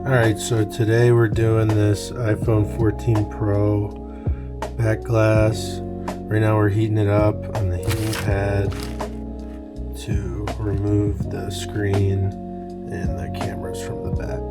Alright, so today we're doing this iPhone 14 Pro back glass. Right now we're heating it up on the heating pad to remove the screen and the cameras from the back.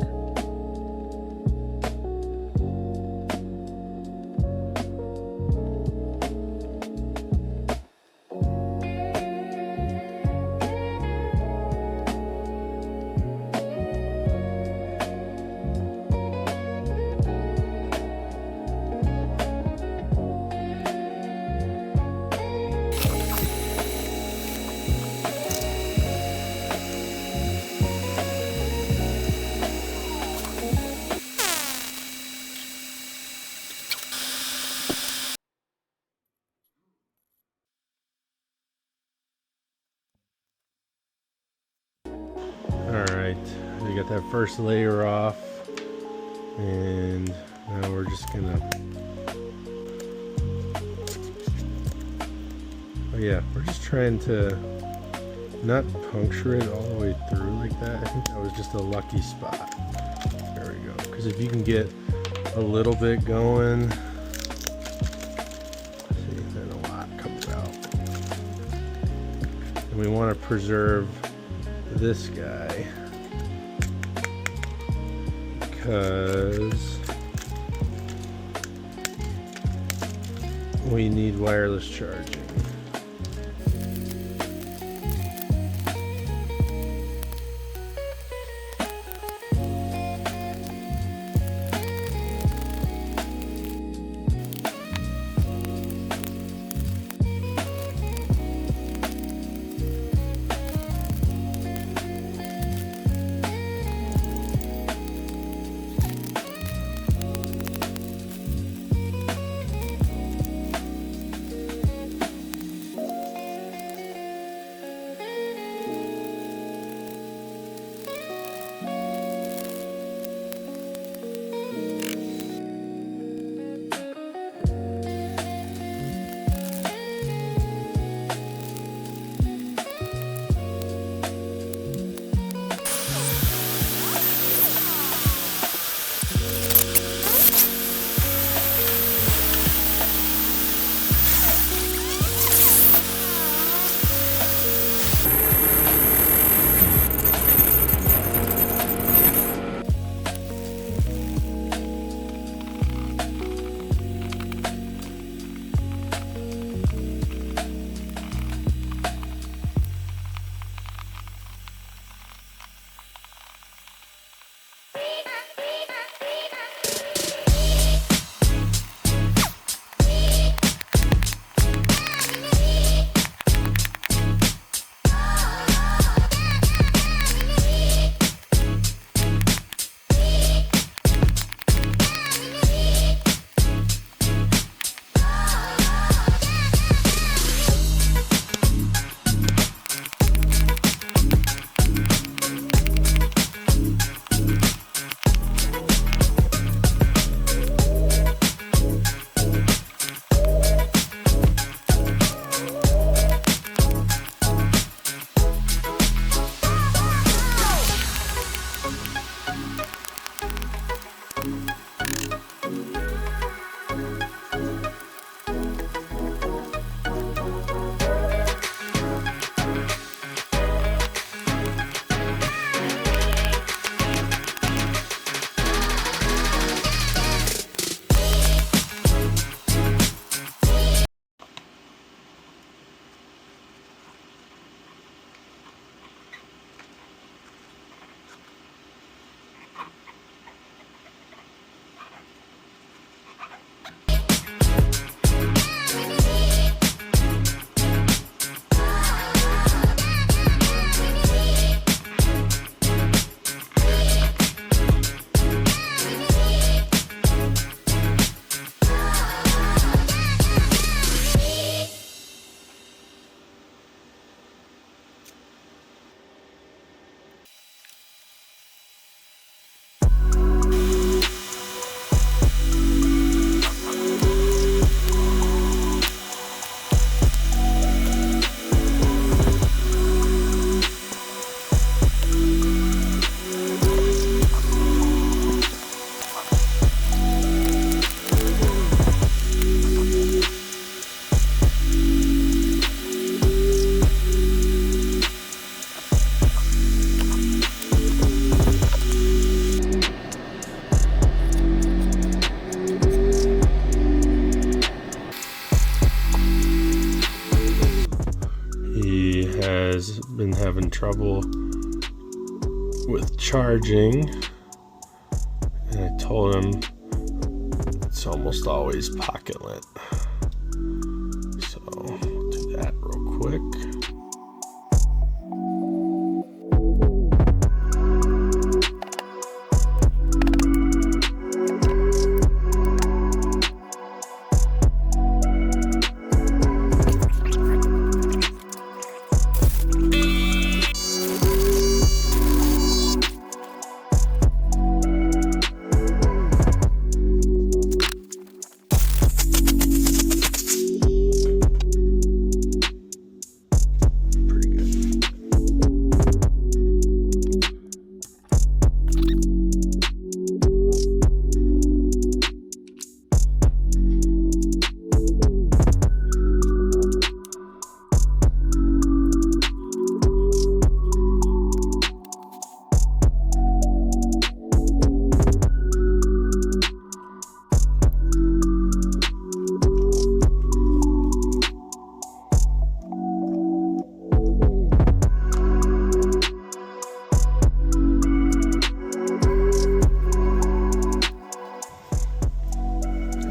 Alright, we got that first layer off, and now we're just gonna, we're just trying to not puncture it all the way through like that. I think that was just a lucky spot. There we go. Because if you can get a little bit going, see, then a lot comes out. And we want to preserve this guy because we need wireless charging. trouble with charging, and I told him it's almost always pocket lit. So I'll do that real quick.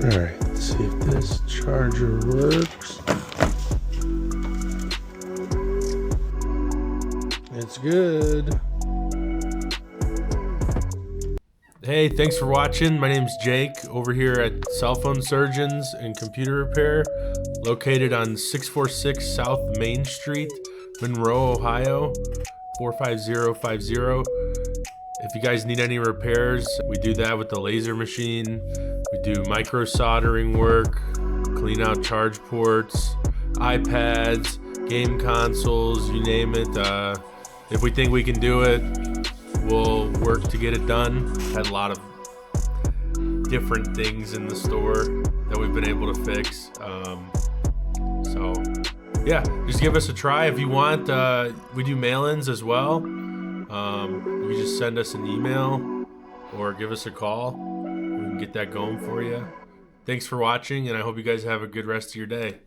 Alright, let's see if this charger works. It's good. Hey, thanks for watching. My name's Jake over here at Cell Phone Surgeons and Computer Repair, located on 646 South Main Street, Monroe, Ohio, 45050. If you guys need any repairs, we do that with the laser machine. We do micro soldering work, clean out charge ports, iPads, game consoles, you name it. If we think we can do it, we'll work to get it done. Had a lot of different things in the store that we've been able to fix. So yeah, just give us a try if you want. We do mail-ins as well. You can just send us an email or give us a call. We can get that going for you. Thanks for watching, and I hope you guys have a good rest of your day.